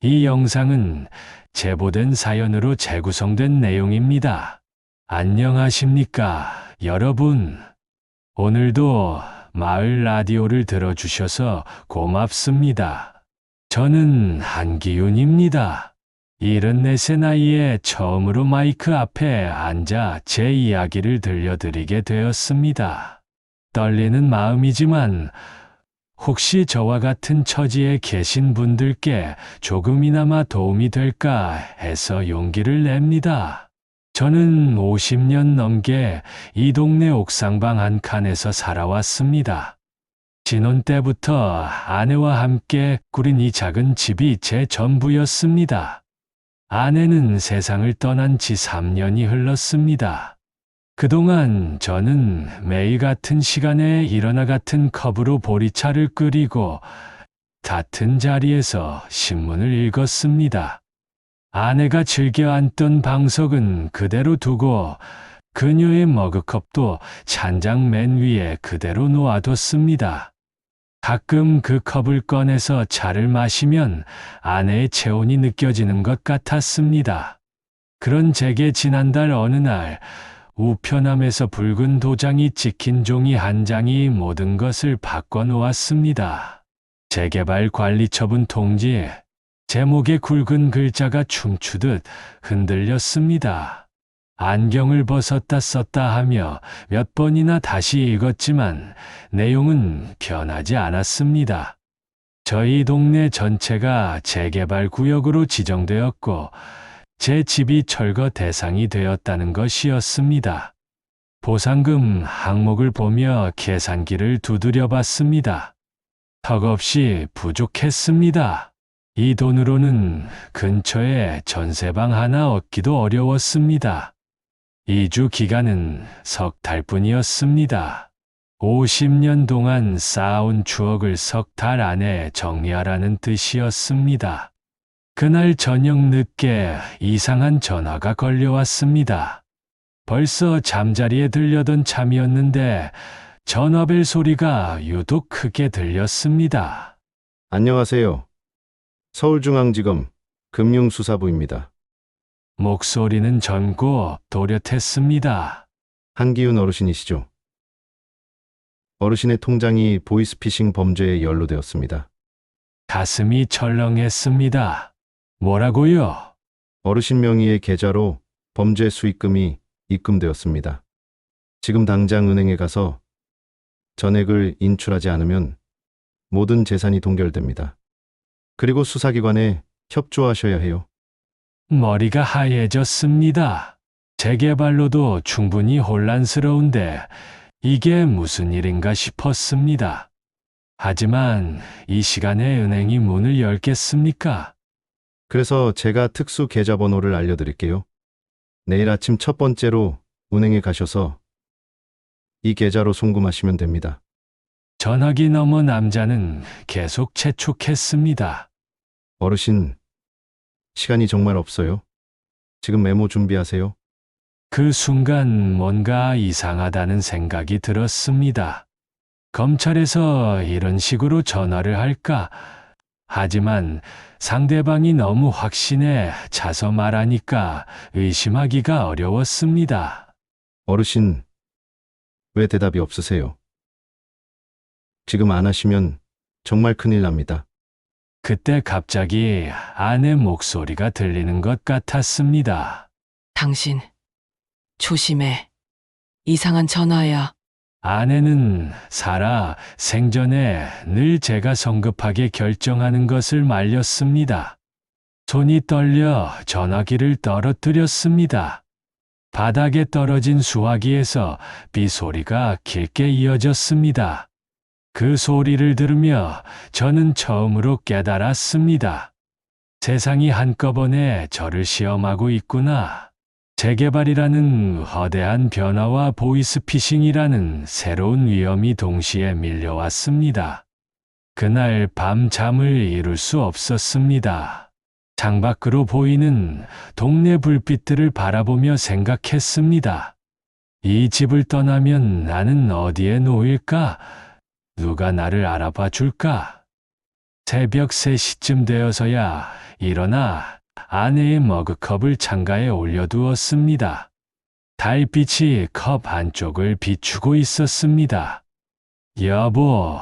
이 영상은 제보된 사연으로 재구성된 내용입니다. 안녕하십니까, 여러분. 오늘도 마을 라디오를 들어주셔서 고맙습니다. 저는 한기윤입니다. 74세 나이에 처음으로 마이크 앞에 앉아 제 이야기를 들려드리게 되었습니다. 떨리는 마음이지만 혹시 저와 같은 처지에 계신 분들께 조금이나마 도움이 될까 해서 용기를 냅니다. 저는 50년 넘게 이 동네 옥상방 한 칸에서 살아왔습니다. 신혼 때부터 아내와 함께 꾸린 이 작은 집이 제 전부였습니다. 아내는 세상을 떠난 지 3년이 흘렀습니다. 그동안 저는 매일 같은 시간에 일어나 같은 컵으로 보리차를 끓이고 같은 자리에서 신문을 읽었습니다. 아내가 즐겨 앉던 방석은 그대로 두고 그녀의 머그컵도 찬장 맨 위에 그대로 놓아뒀습니다. 가끔 그 컵을 꺼내서 차를 마시면 아내의 체온이 느껴지는 것 같았습니다. 그런 제게 지난달 어느 날 우편함에서 붉은 도장이 찍힌 종이 한 장이 모든 것을 바꿔놓았습니다. 재개발 관리처분 통지. 제목에 굵은 글자가 춤추듯 흔들렸습니다. 안경을 벗었다 썼다 하며 몇 번이나 다시 읽었지만 내용은 변하지 않았습니다. 저희 동네 전체가 재개발 구역으로 지정되었고 제 집이 철거 대상이 되었다는 것이었습니다. 보상금 항목을 보며 계산기를 두드려 봤습니다. 턱없이 부족했습니다. 이 돈으로는 근처에 전세방 하나 얻기도 어려웠습니다. 이주 기간은 석 달뿐이었습니다. 50년 동안 쌓아온 추억을 석 달 안에 정리하라는 뜻이었습니다. 그날 저녁 늦게 이상한 전화가 걸려왔습니다. 벌써 잠자리에 들려던 참이었는데 전화벨 소리가 유독 크게 들렸습니다. 안녕하세요. 서울중앙지검 금융수사부입니다. 목소리는 젊고 또렷했습니다. 한기훈 어르신이시죠? 어르신의 통장이 보이스피싱 범죄에 연루되었습니다. 가슴이 철렁했습니다. 뭐라고요? 어르신 명의의 계좌로 범죄 수익금이 입금되었습니다. 지금 당장 은행에 가서 전액을 인출하지 않으면 모든 재산이 동결됩니다. 그리고 수사기관에 협조하셔야 해요. 머리가 하얘졌습니다. 재개발로도 충분히 혼란스러운데 이게 무슨 일인가 싶었습니다. 하지만 이 시간에 은행이 문을 열겠습니까? 그래서 제가 특수 계좌번호를 알려드릴게요. 내일 아침 첫 번째로 은행에 가셔서 이 계좌로 송금하시면 됩니다. 전화기 너머 남자는 계속 재촉했습니다. 어르신, 시간이 정말 없어요. 지금 메모 준비하세요. 그 순간 뭔가 이상하다는 생각이 들었습니다. 검찰에서 이런 식으로 전화를 할까? 하지만 상대방이 너무 확신에 차서 말하니까 의심하기가 어려웠습니다. 어르신, 왜 대답이 없으세요? 지금 안 하시면 정말 큰일 납니다. 그때 갑자기 아내 목소리가 들리는 것 같았습니다. 당신, 조심해. 이상한 전화야. 아내는 살아 생전에 늘 제가 성급하게 결정하는 것을 말렸습니다. 손이 떨려 전화기를 떨어뜨렸습니다. 바닥에 떨어진 수화기에서 빗소리가 길게 이어졌습니다. 그 소리를 들으며 저는 처음으로 깨달았습니다. 세상이 한꺼번에 저를 시험하고 있구나. 재개발이라는 거대한 변화와 보이스피싱이라는 새로운 위험이 동시에 밀려왔습니다. 그날 밤 잠을 이룰 수 없었습니다. 창밖으로 보이는 동네 불빛들을 바라보며 생각했습니다. 이 집을 떠나면 나는 어디에 놓일까? 누가 나를 알아봐 줄까? 새벽 3시쯤 되어서야 일어나 아내의 머그컵을 창가에 올려두었습니다. 달빛이 컵 한쪽을 비추고 있었습니다. 여보,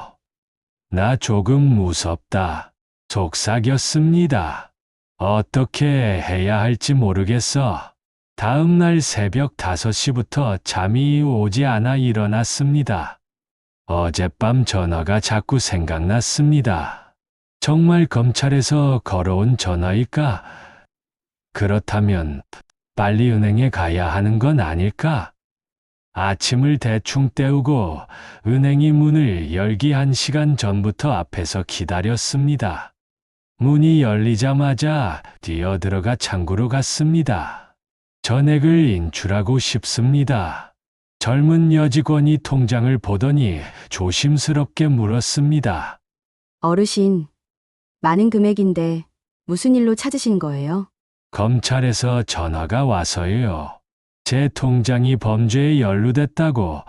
나 조금 무섭다. 속삭였습니다. 어떻게 해야 할지 모르겠어. 다음 날 새벽 5시부터 잠이 오지 않아 일어났습니다. 어젯밤 전화가 자꾸 생각났습니다. 정말 검찰에서 걸어온 전화일까? 그렇다면 빨리 은행에 가야 하는 건 아닐까? 아침을 대충 때우고 은행이 문을 열기 1시간 전부터 앞에서 기다렸습니다. 문이 열리자마자 뛰어들어가 창구로 갔습니다. 전액을 인출하고 싶습니다. 젊은 여직원이 통장을 보더니 조심스럽게 물었습니다. 어르신, 많은 금액인데 무슨 일로 찾으신 거예요? 검찰에서 전화가 와서요. 제 통장이 범죄에 연루됐다고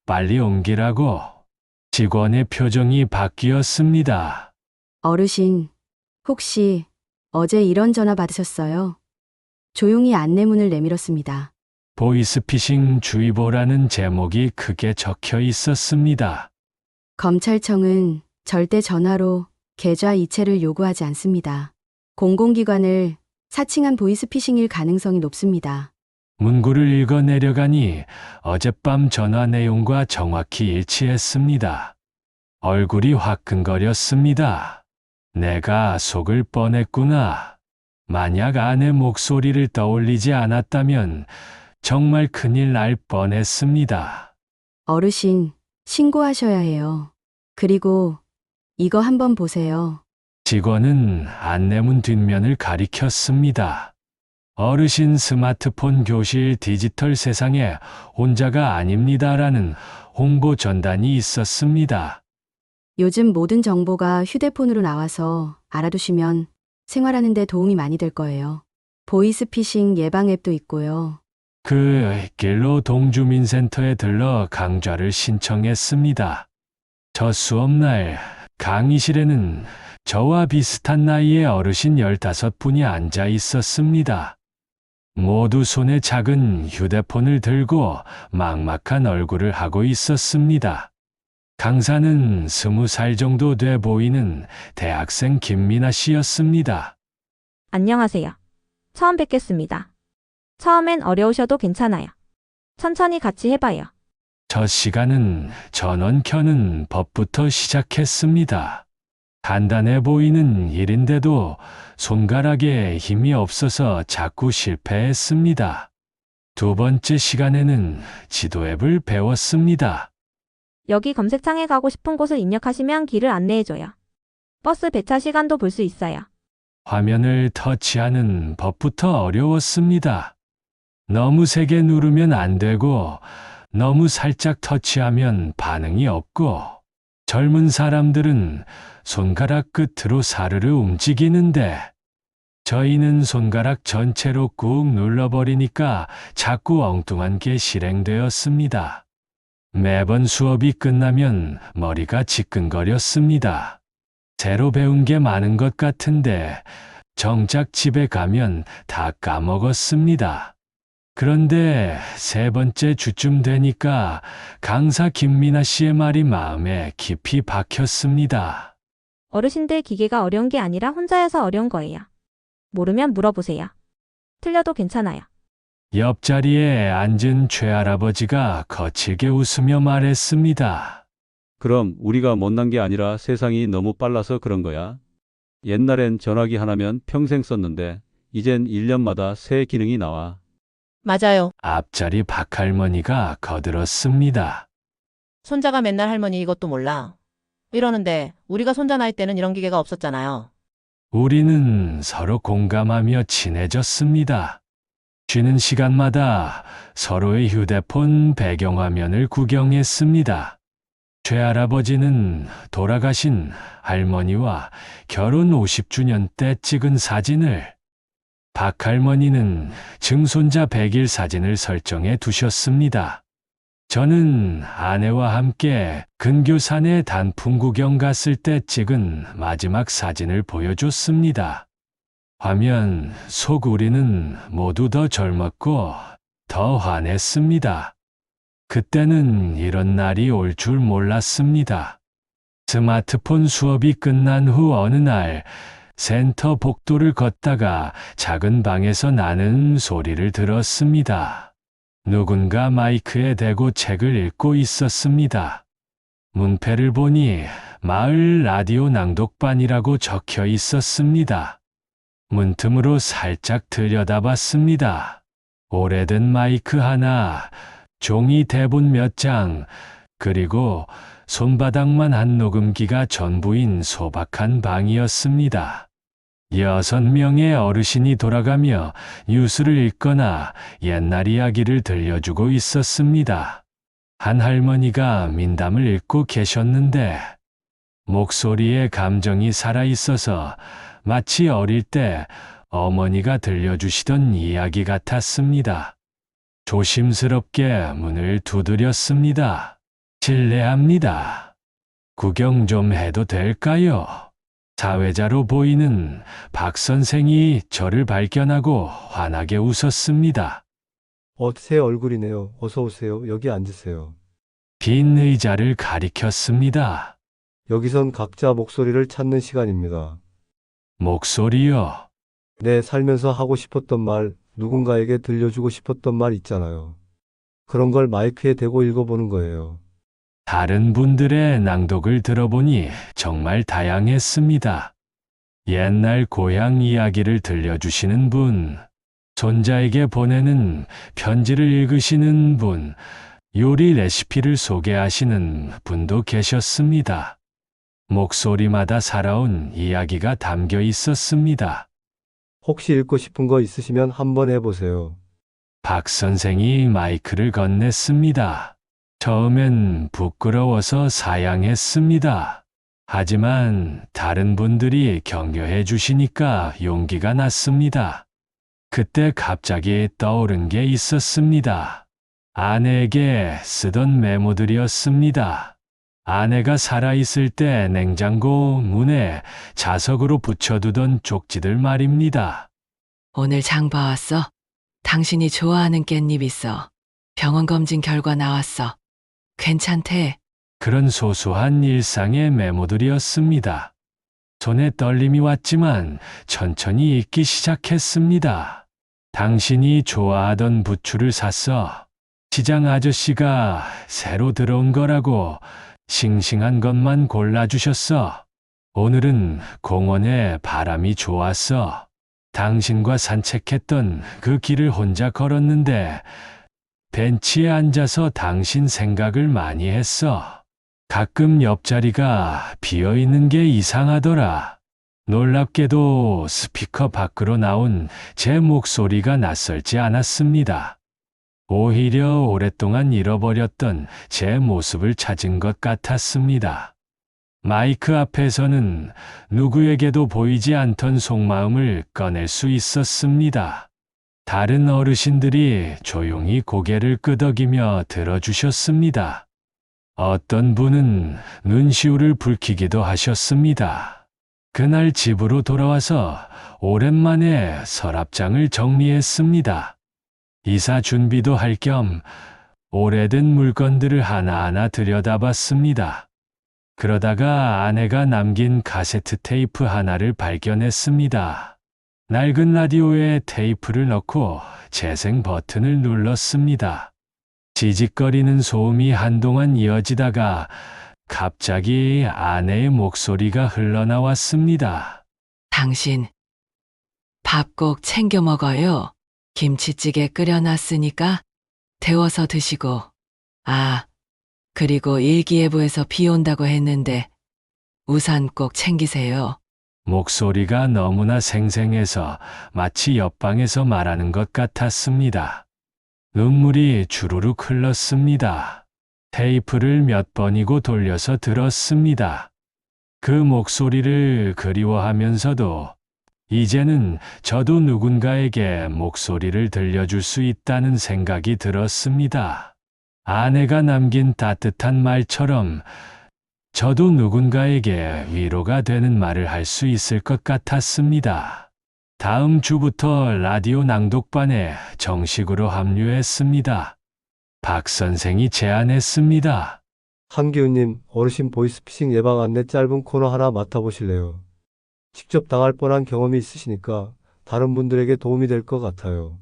빨리 옮기라고. 직원의 표정이 바뀌었습니다. 어르신, 혹시 어제 이런 전화 받으셨어요? 조용히 안내문을 내밀었습니다. 보이스피싱 주의보라는 제목이 크게 적혀 있었습니다. 검찰청은 절대 전화로 계좌 이체를 요구하지 않습니다. 공공기관을 사칭한 보이스피싱일 가능성이 높습니다. 문구를 읽어 내려가니 어젯밤 전화 내용과 정확히 일치했습니다. 얼굴이 화끈거렸습니다. 내가 속을 뻔했구나. 만약 아내 목소리를 떠올리지 않았다면 정말 큰일 날 뻔했습니다. 어르신, 신고하셔야 해요. 그리고 이거 한번 보세요. 직원은 안내문 뒷면을 가리켰습니다. 어르신 스마트폰 교실 디지털 세상에 혼자가 아닙니다라는 홍보 전단이 있었습니다. 요즘 모든 정보가 휴대폰으로 나와서 알아두시면 생활하는 데 도움이 많이 될 거예요. 보이스피싱 예방 앱도 있고요. 그 길로 동주민센터에 들러 강좌를 신청했습니다. 저 수업날 강의실에는 저와 비슷한 나이의 어르신 15분이 앉아 있었습니다. 모두 손에 작은 휴대폰을 들고 막막한 얼굴을 하고 있었습니다. 강사는 20살 정도 돼 보이는 대학생 김미나 씨였습니다. 안녕하세요. 처음 뵙겠습니다. 처음엔 어려우셔도 괜찮아요. 천천히 같이 해봐요. 첫 시간은 전원 켜는 법부터 시작했습니다. 간단해 보이는 일인데도 손가락에 힘이 없어서 자꾸 실패했습니다. 두 번째 시간에는 지도 앱을 배웠습니다. 여기 검색창에 가고 싶은 곳을 입력하시면 길을 안내해줘요. 버스 배차 시간도 볼 수 있어요. 화면을 터치하는 법부터 어려웠습니다. 너무 세게 누르면 안 되고 너무 살짝 터치하면 반응이 없고 젊은 사람들은 손가락 끝으로 사르르 움직이는데 저희는 손가락 전체로 꾹 눌러버리니까 자꾸 엉뚱한 게 실행되었습니다. 매번 수업이 끝나면 머리가 지끈거렸습니다. 새로 배운 게 많은 것 같은데 정작 집에 가면 다 까먹었습니다. 그런데 세 번째 주쯤 되니까 강사 김미나 씨의 말이 마음에 깊이 박혔습니다. 어르신들 기계가 어려운 게 아니라 혼자여서 어려운 거예요. 모르면 물어보세요. 틀려도 괜찮아요. 옆자리에 앉은 최할아버지가 거칠게 웃으며 말했습니다. 그럼 우리가 못난 게 아니라 세상이 너무 빨라서 그런 거야. 옛날엔 전화기 하나면 평생 썼는데 이젠 1년마다 새 기능이 나와. 맞아요. 앞자리 박할머니가 거들었습니다. 손자가 맨날 할머니 이것도 몰라. 이러는데 우리가 손자 나이 때는 이런 기계가 없었잖아요. 우리는 서로 공감하며 친해졌습니다. 쉬는 시간마다 서로의 휴대폰 배경화면을 구경했습니다. 최할아버지는 돌아가신 할머니와 결혼 50주년 때 찍은 사진을, 박할머니는 증손자 100일 사진을 설정해 두셨습니다. 저는 아내와 함께 근교산에 단풍 구경 갔을 때 찍은 마지막 사진을 보여줬습니다. 화면 속 우리는 모두 더 젊었고 더 환했습니다. 그때는 이런 날이 올 줄 몰랐습니다. 스마트폰 수업이 끝난 후 어느 날 센터 복도를 걷다가 작은 방에서 나는 소리를 들었습니다. 누군가 마이크에 대고 책을 읽고 있었습니다. 문패를 보니 마을 라디오 낭독반이라고 적혀 있었습니다. 문틈으로 살짝 들여다봤습니다. 오래된 마이크 하나, 종이 대본 몇 장, 그리고 손바닥만 한 녹음기가 전부인 소박한 방이었습니다. 6명의 어르신이 돌아가며 뉴스를 읽거나 옛날 이야기를 들려주고 있었습니다. 한 할머니가 민담을 읽고 계셨는데 목소리에 감정이 살아있어서 마치 어릴 때 어머니가 들려주시던 이야기 같았습니다. 조심스럽게 문을 두드렸습니다. 실례합니다. 구경 좀 해도 될까요? 사회자로 보이는 박 선생이 저를 발견하고 환하게 웃었습니다. 새 얼굴이네요. 어서 오세요. 여기 앉으세요. 빈 의자를 가리켰습니다. 여기선 각자 목소리를 찾는 시간입니다. 목소리요. 내 살면서 하고 싶었던 말, 누군가에게 들려주고 싶었던 말 있잖아요. 그런 걸 마이크에 대고 읽어보는 거예요. 다른 분들의 낭독을 들어보니 정말 다양했습니다. 옛날 고향 이야기를 들려주시는 분, 손자에게 보내는 편지를 읽으시는 분, 요리 레시피를 소개하시는 분도 계셨습니다. 목소리마다 살아온 이야기가 담겨 있었습니다. 혹시 읽고 싶은 거 있으시면 한번 해보세요. 박 선생이 마이크를 건넸습니다. 처음엔 부끄러워서 사양했습니다. 하지만 다른 분들이 격려해 주시니까 용기가 났습니다. 그때 갑자기 떠오른 게 있었습니다. 아내에게 쓰던 메모들이었습니다. 아내가 살아있을 때 냉장고 문에 자석으로 붙여두던 쪽지들 말입니다. 오늘 장 봐왔어. 당신이 좋아하는 깻잎 있어. 병원 검진 결과 나왔어. 괜찮대. 그런 소소한 일상의 메모들이었습니다. 손에 떨림이 왔지만 천천히 읽기 시작했습니다. 당신이 좋아하던 부추를 샀어. 시장 아저씨가 새로 들어온 거라고 싱싱한 것만 골라주셨어. 오늘은 공원에 바람이 좋았어. 당신과 산책했던 그 길을 혼자 걸었는데 벤치에 앉아서 당신 생각을 많이 했어. 가끔 옆자리가 비어 있는 게 이상하더라. 놀랍게도 스피커 밖으로 나온 제 목소리가 낯설지 않았습니다. 오히려 오랫동안 잃어버렸던 제 모습을 찾은 것 같았습니다. 마이크 앞에서는 누구에게도 보이지 않던 속마음을 꺼낼 수 있었습니다. 다른 어르신들이 조용히 고개를 끄덕이며 들어주셨습니다. 어떤 분은 눈시울을 붉히기도 하셨습니다. 그날 집으로 돌아와서 오랜만에 서랍장을 정리했습니다. 이사 준비도 할 겸 오래된 물건들을 하나하나 들여다봤습니다. 그러다가 아내가 남긴 카세트 테이프 하나를 발견했습니다. 낡은 라디오에 테이프를 넣고 재생 버튼을 눌렀습니다. 지직거리는 소음이 한동안 이어지다가 갑자기 아내의 목소리가 흘러나왔습니다. 당신, 밥 꼭 챙겨 먹어요. 김치찌개 끓여놨으니까 데워서 드시고. 아, 그리고 일기예보에서 비 온다고 했는데 우산 꼭 챙기세요. 목소리가 너무나 생생해서 마치 옆방에서 말하는 것 같았습니다. 눈물이 주르륵 흘렀습니다. 테이프를 몇 번이고 돌려서 들었습니다. 그 목소리를 그리워하면서도 이제는 저도 누군가에게 목소리를 들려줄 수 있다는 생각이 들었습니다. 아내가 남긴 따뜻한 말처럼 저도 누군가에게 위로가 되는 말을 할 수 있을 것 같았습니다. 다음 주부터 라디오 낭독반에 정식으로 합류했습니다. 박 선생이 제안했습니다. 한기훈님, 어르신 보이스피싱 예방 안내 짧은 코너 하나 맡아보실래요? 직접 당할 뻔한 경험이 있으시니까 다른 분들에게 도움이 될 것 같아요.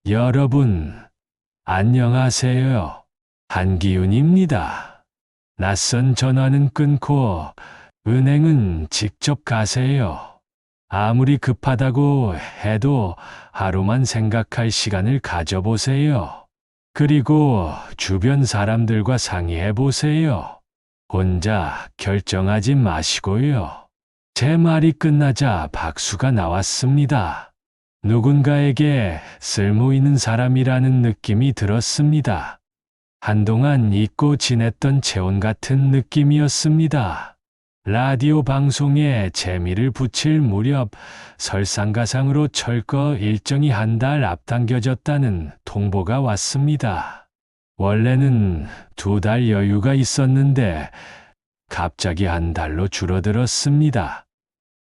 여러분, 안녕하세요. 한기훈입니다. 낯선 전화는 끊고 은행은 직접 가세요. 아무리 급하다고 해도 하루만 생각할 시간을 가져보세요. 그리고 주변 사람들과 상의해 보세요. 혼자 결정하지 마시고요. 제 말이 끝나자 박수가 나왔습니다. 누군가에게 쓸모 있는 사람이라는 느낌이 들었습니다. 한동안 잊고 지냈던 체온 같은 느낌이었습니다. 라디오 방송에 재미를 붙일 무렵 설상가상으로 철거 일정이 한 달 앞당겨졌다는 통보가 왔습니다. 원래는 2달 여유가 있었는데 갑자기 한 달로 줄어들었습니다.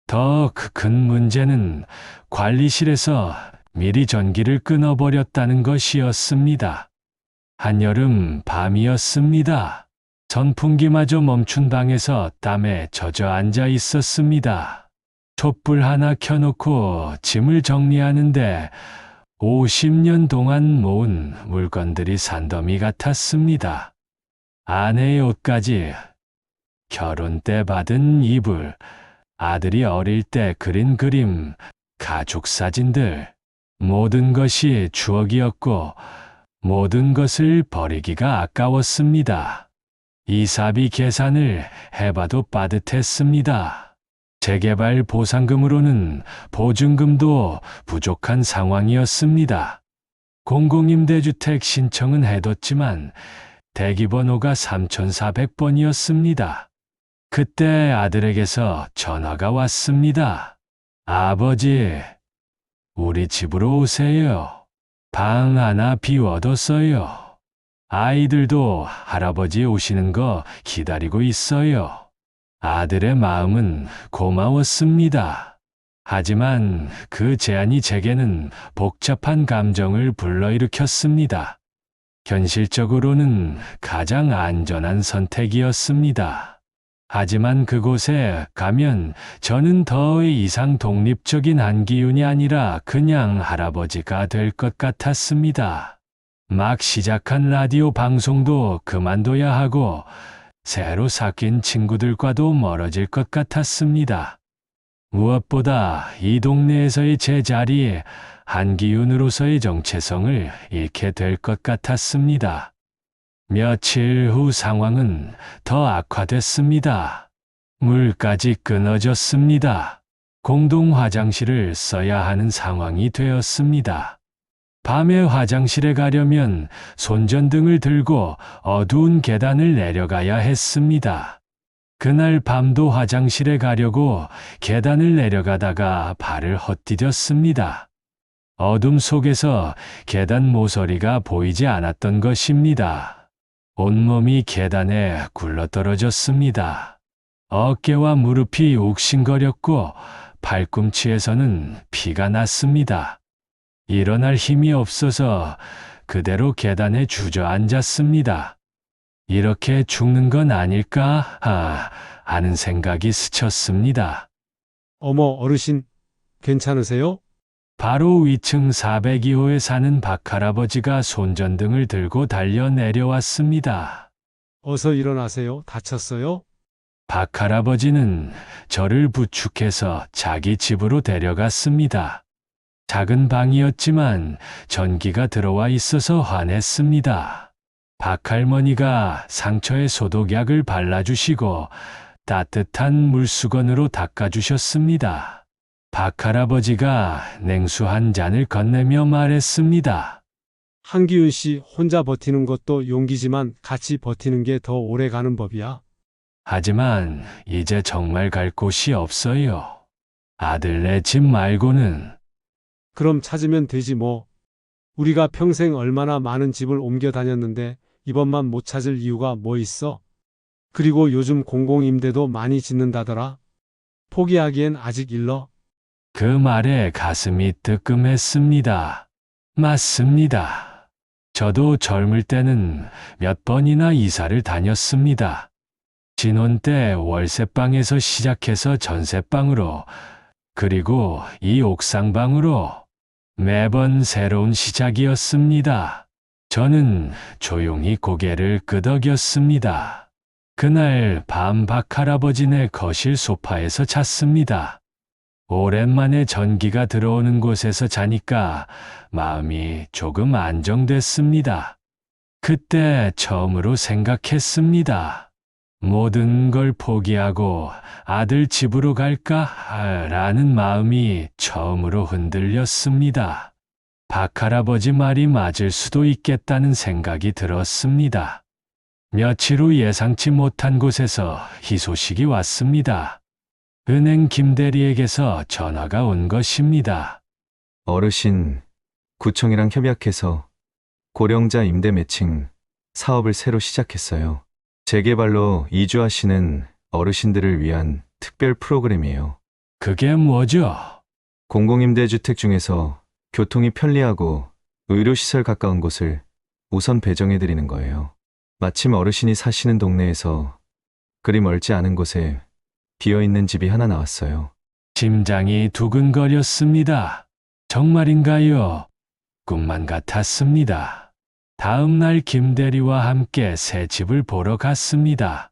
더 큰 문제는 관리실에서 미리 전기를 끊어버렸다는 것이었습니다. 한여름 밤이었습니다. 선풍기마저 멈춘 방에서 땀에 젖어 앉아 있었습니다. 촛불 하나 켜놓고 짐을 정리하는데 50년 동안 모은 물건들이 산더미 같았습니다. 아내의 옷까지, 결혼 때 받은 이불, 아들이 어릴 때 그린 그림, 가족 사진들, 모든 것이 추억이었고 모든 것을 버리기가 아까웠습니다. 이사비 계산을 해봐도 빠듯했습니다. 재개발 보상금으로는 보증금도 부족한 상황이었습니다. 공공임대주택 신청은 해뒀지만 대기번호가 3400번이었습니다. 그때 아들에게서 전화가 왔습니다. 아버지, 우리 집으로 오세요. 방 하나 비워뒀어요. 아이들도 할아버지 오시는 거 기다리고 있어요. 아들의 마음은 고마웠습니다. 하지만 그 제안이 제게는 복잡한 감정을 불러일으켰습니다. 현실적으로는 가장 안전한 선택이었습니다. 하지만 그곳에 가면 저는 더 이상 독립적인 한기훈이 아니라 그냥 할아버지가 될 것 같았습니다. 막 시작한 라디오 방송도 그만둬야 하고 새로 사귄 친구들과도 멀어질 것 같았습니다. 무엇보다 이 동네에서의 제 자리에 한기훈으로서의 정체성을 잃게 될 것 같았습니다. 며칠 후 상황은 더 악화됐습니다. 물까지 끊어졌습니다. 공동 화장실을 써야 하는 상황이 되었습니다. 밤에 화장실에 가려면 손전등을 들고 어두운 계단을 내려가야 했습니다. 그날 밤도 화장실에 가려고 계단을 내려가다가 발을 헛디뎠습니다. 어둠 속에서 계단 모서리가 보이지 않았던 것입니다. 온몸이 계단에 굴러떨어졌습니다. 어깨와 무릎이 욱신거렸고 발꿈치에서는 피가 났습니다. 일어날 힘이 없어서 그대로 계단에 주저앉았습니다. 이렇게 죽는 건 아닐까 하는 생각이 스쳤습니다. 어머, 어르신, 괜찮으세요? 바로 위층 402호에 사는 박할아버지가 손전등을 들고 달려 내려왔습니다. 어서 일어나세요. 다쳤어요? 박할아버지는 저를 부축해서 자기 집으로 데려갔습니다. 작은 방이었지만 전기가 들어와 있어서 환했습니다. 박할머니가 상처에 소독약을 발라주시고 따뜻한 물수건으로 닦아주셨습니다. 박할아버지가 냉수 한 잔을 건네며 말했습니다. 한기훈 씨 혼자 버티는 것도 용기지만 같이 버티는 게 더 오래 가는 법이야. 하지만 이제 정말 갈 곳이 없어요. 아들네 집 말고는. 그럼 찾으면 되지 뭐. 우리가 평생 얼마나 많은 집을 옮겨 다녔는데 이번만 못 찾을 이유가 뭐 있어? 그리고 요즘 공공임대도 많이 짓는다더라. 포기하기엔 아직 일러. 그 말에 가슴이 뜨끔했습니다. 맞습니다. 저도 젊을 때는 몇 번이나 이사를 다녔습니다. 신혼 때 월세방에서 시작해서 전세방으로, 그리고 이 옥상방으로 매번 새로운 시작이었습니다. 저는 조용히 고개를 끄덕였습니다. 그날 밤 박할아버지네 거실 소파에서 잤습니다. 오랜만에 전기가 들어오는 곳에서 자니까 마음이 조금 안정됐습니다. 그때 처음으로 생각했습니다. 모든 걸 포기하고 아들 집으로 갈까라는 마음이 처음으로 흔들렸습니다. 박할아버지 말이 맞을 수도 있겠다는 생각이 들었습니다. 며칠 후 예상치 못한 곳에서 희소식이 왔습니다. 은행 김대리에게서 전화가 온 것입니다. 어르신, 구청이랑 협약해서 고령자 임대 매칭 사업을 새로 시작했어요. 재개발로 이주하시는 어르신들을 위한 특별 프로그램이에요. 그게 뭐죠? 공공임대주택 중에서 교통이 편리하고 의료시설 가까운 곳을 우선 배정해드리는 거예요. 마침 어르신이 사시는 동네에서 그리 멀지 않은 곳에 비어있는 집이 하나 나왔어요. 심장이 두근거렸습니다. 정말인가요? 꿈만 같았습니다. 다음 날 김대리와 함께 새 집을 보러 갔습니다.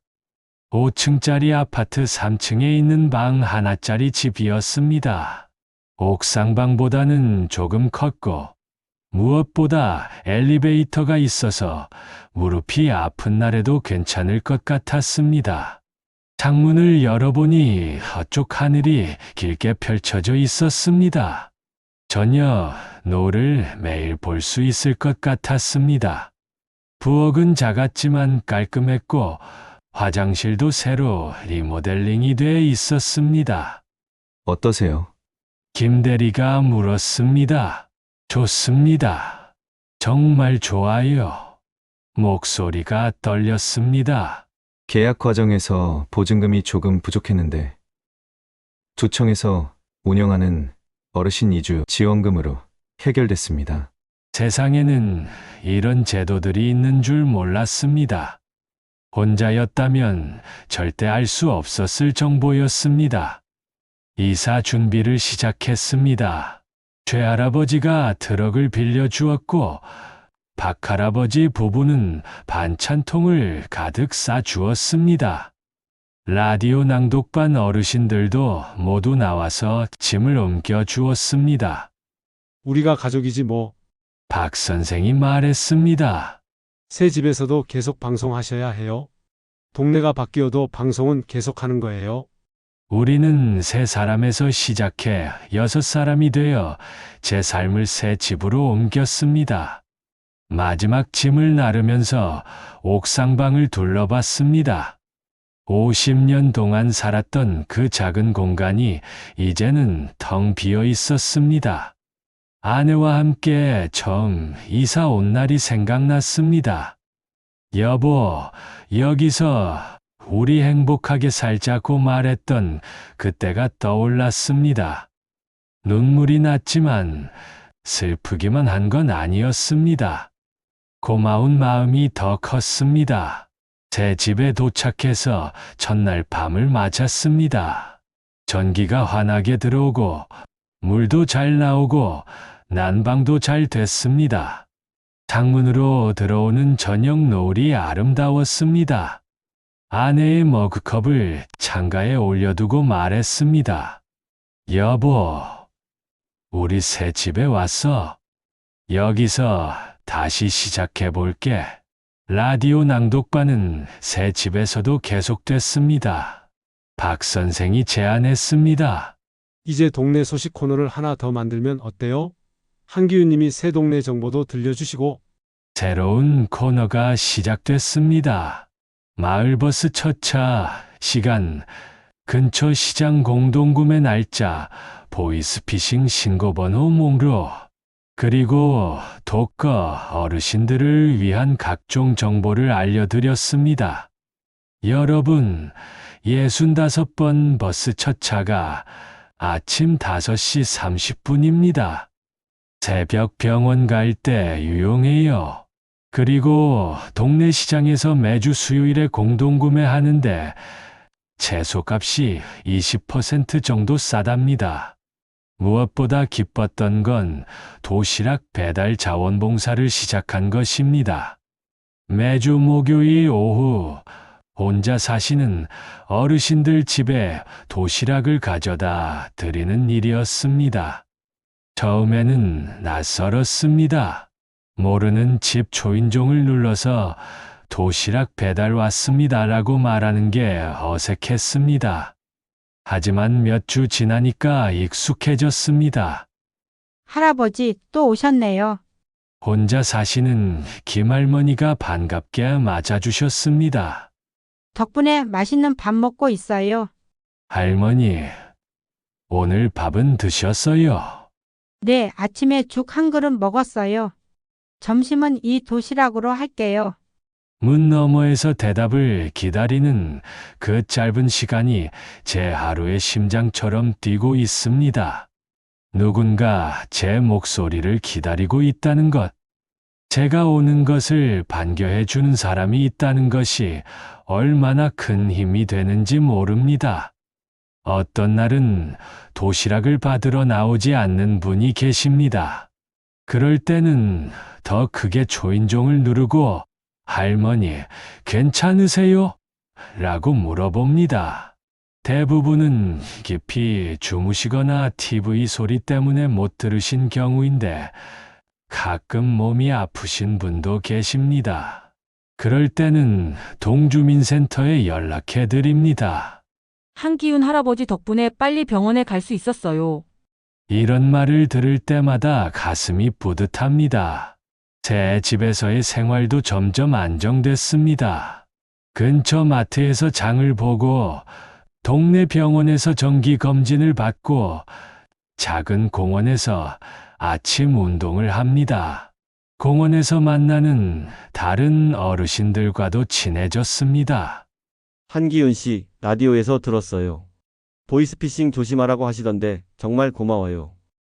5층짜리 아파트 3층에 있는 방 하나짜리 집이었습니다. 옥상방보다는 조금 컸고 무엇보다 엘리베이터가 있어서 무릎이 아픈 날에도 괜찮을 것 같았습니다. 창문을 열어보니 허쪽 하늘이 길게 펼쳐져 있었습니다. 저녁 노을을 매일 볼 수 있을 것 같았습니다. 부엌은 작았지만 깔끔했고 화장실도 새로 리모델링이 돼 있었습니다. 어떠세요? 김대리가 물었습니다. 좋습니다. 정말 좋아요. 목소리가 떨렸습니다. 계약 과정에서 보증금이 조금 부족했는데 구청에서 운영하는 어르신 이주 지원금으로 해결됐습니다. 세상에는 이런 제도들이 있는 줄 몰랐습니다. 혼자였다면 절대 알 수 없었을 정보였습니다. 이사 준비를 시작했습니다. 최할아버지가 트럭을 빌려주었고 박할아버지 부부는 반찬통을 가득 싸주었습니다. 라디오 낭독반 어르신들도 모두 나와서 짐을 옮겨주었습니다. 우리가 가족이지 뭐. 박 선생이 말했습니다. 새 집에서도 계속 방송하셔야 해요. 동네가 바뀌어도 방송은 계속하는 거예요. 우리는 세 사람에서 시작해 6사람이 되어 제 삶을 새 집으로 옮겼습니다. 마지막 짐을 나르면서 옥상방을 둘러봤습니다. 50년 동안 살았던 그 작은 공간이 이제는 텅 비어 있었습니다. 아내와 함께 처음 이사 온 날이 생각났습니다. 여보, 여기서 우리 행복하게 살자고 말했던 그때가 떠올랐습니다. 눈물이 났지만 슬프기만 한 건 아니었습니다. 고마운 마음이 더 컸습니다. 새 집에 도착해서 첫날 밤을 맞았습니다. 전기가 환하게 들어오고 물도 잘 나오고 난방도 잘 됐습니다. 창문으로 들어오는 저녁 노을이 아름다웠습니다. 아내의 머그컵을 창가에 올려두고 말했습니다. 여보, 우리 새 집에 왔어. 여기서 다시 시작해볼게. 라디오 낭독반은 새 집에서도 계속됐습니다. 박 선생이 제안했습니다. 이제 동네 소식 코너를 하나 더 만들면 어때요? 한기훈님이 새 동네 정보도 들려주시고. 새로운 코너가 시작됐습니다. 마을버스 첫차, 시간, 근처 시장 공동구매 날짜, 보이스피싱 신고번호 목록. 그리고 독거 어르신들을 위한 각종 정보를 알려드렸습니다. 여러분, 65번 버스 첫 차가 아침 5시 30분입니다. 새벽 병원 갈 때 유용해요. 그리고 동네 시장에서 매주 수요일에 공동구매하는데 채소값이 20% 정도 싸답니다. 무엇보다 기뻤던 건 도시락 배달 자원봉사를 시작한 것입니다. 매주 목요일 오후 혼자 사시는 어르신들 집에 도시락을 가져다 드리는 일이었습니다. 처음에는 낯설었습니다. 모르는 집 초인종을 눌러서 도시락 배달 왔습니다라고 말하는 게 어색했습니다. 하지만 몇 주 지나니까 익숙해졌습니다. 할아버지, 또 오셨네요. 혼자 사시는 김할머니가 반갑게 맞아주셨습니다. 덕분에 맛있는 밥 먹고 있어요. 할머니, 오늘 밥은 드셨어요? 네, 아침에 죽 한 그릇 먹었어요. 점심은 이 도시락으로 할게요. 문 너머에서 대답을 기다리는 그 짧은 시간이 제 하루의 심장처럼 뛰고 있습니다. 누군가 제 목소리를 기다리고 있다는 것, 제가 오는 것을 반겨해 주는 사람이 있다는 것이 얼마나 큰 힘이 되는지 모릅니다. 어떤 날은 도시락을 받으러 나오지 않는 분이 계십니다. 그럴 때는 더 크게 초인종을 누르고 할머니, 괜찮으세요? 라고 물어봅니다. 대부분은 깊이 주무시거나 TV 소리 때문에 못 들으신 경우인데 가끔 몸이 아프신 분도 계십니다. 그럴 때는 동주민센터에 연락해 드립니다. 한기훈 할아버지 덕분에 빨리 병원에 갈 수 있었어요. 이런 말을 들을 때마다 가슴이 뿌듯합니다. 제 집에서의 생활도 점점 안정됐습니다. 근처 마트에서 장을 보고 동네 병원에서 정기 검진을 받고 작은 공원에서 아침 운동을 합니다. 공원에서 만나는 다른 어르신들과도 친해졌습니다. 한기훈 씨, 라디오에서 들었어요. 보이스피싱 조심하라고 하시던데 정말 고마워요.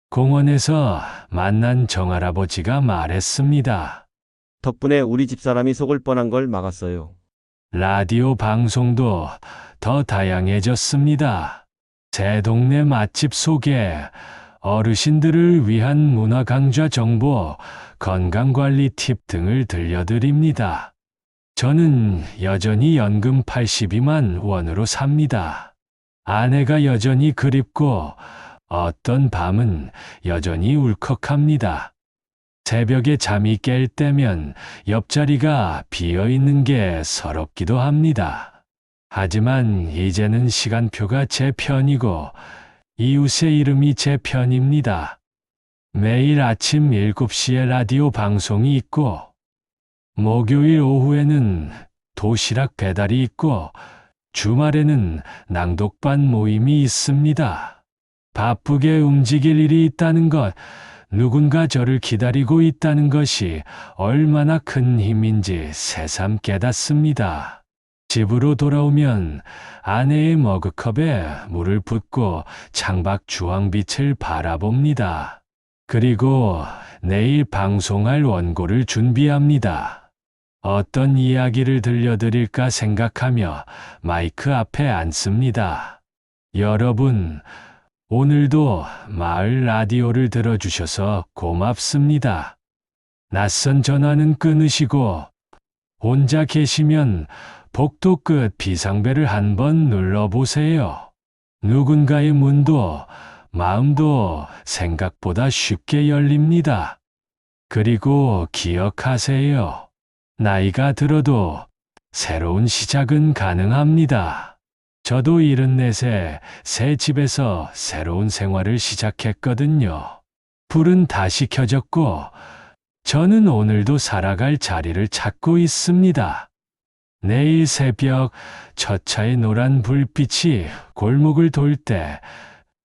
공원에서 만난 정할아버지가 말했습니다. 덕분에 우리 집사람이 속을 뻔한 걸 막았어요. 라디오 방송도 더 다양해졌습니다. 제 동네 맛집 소개, 어르신들을 위한 문화 강좌 정보, 건강관리 팁 등을 들려드립니다. 저는 여전히 연금 82만 원으로 삽니다. 아내가 여전히 그립고 어떤 밤은 여전히 울컥합니다. 새벽에 잠이 깰 때면 옆자리가 비어 있는 게 서럽기도 합니다. 하지만 이제는 시간표가 제 편이고 이웃의 이름이 제 편입니다. 매일 아침 7시에 라디오 방송이 있고 목요일 오후에는 도시락 배달이 있고 주말에는 낭독반 모임이 있습니다. 바쁘게 움직일 일이 있다는 것, 누군가 저를 기다리고 있다는 것이 얼마나 큰 힘인지 새삼 깨닫습니다. 집으로 돌아오면 아내의 머그컵에 물을 붓고 창밖 주황빛을 바라봅니다. 그리고 내일 방송할 원고를 준비합니다. 어떤 이야기를 들려드릴까 생각하며 마이크 앞에 앉습니다. 여러분, 오늘도 마을 라디오를 들어주셔서 고맙습니다. 낯선 전화는 끊으시고 혼자 계시면 복도 끝 비상벨을 한번 눌러보세요. 누군가의 문도 마음도 생각보다 쉽게 열립니다. 그리고 기억하세요. 나이가 들어도 새로운 시작은 가능합니다. 저도 74세 새 집에서 새로운 생활을 시작했거든요. 불은 다시 켜졌고 저는 오늘도 살아갈 자리를 찾고 있습니다. 내일 새벽 첫 차의 노란 불빛이 골목을 돌 때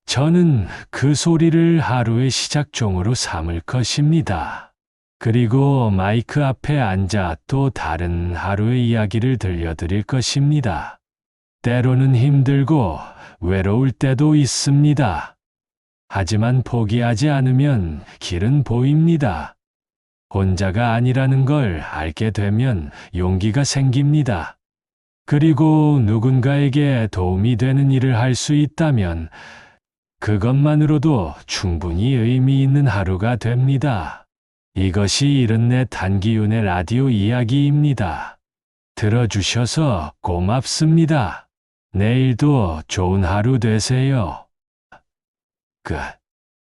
저는 그 소리를 하루의 시작종으로 삼을 것입니다. 그리고 마이크 앞에 앉아 또 다른 하루의 이야기를 들려드릴 것입니다. 때로는 힘들고 외로울 때도 있습니다. 하지만 포기하지 않으면 길은 보입니다. 혼자가 아니라는 걸 알게 되면 용기가 생깁니다. 그리고 누군가에게 도움이 되는 일을 할 수 있다면 그것만으로도 충분히 의미 있는 하루가 됩니다. 이것이 74 단기윤의 라디오 이야기입니다. 들어주셔서 고맙습니다. 내일도 좋은 하루 되세요. 끝.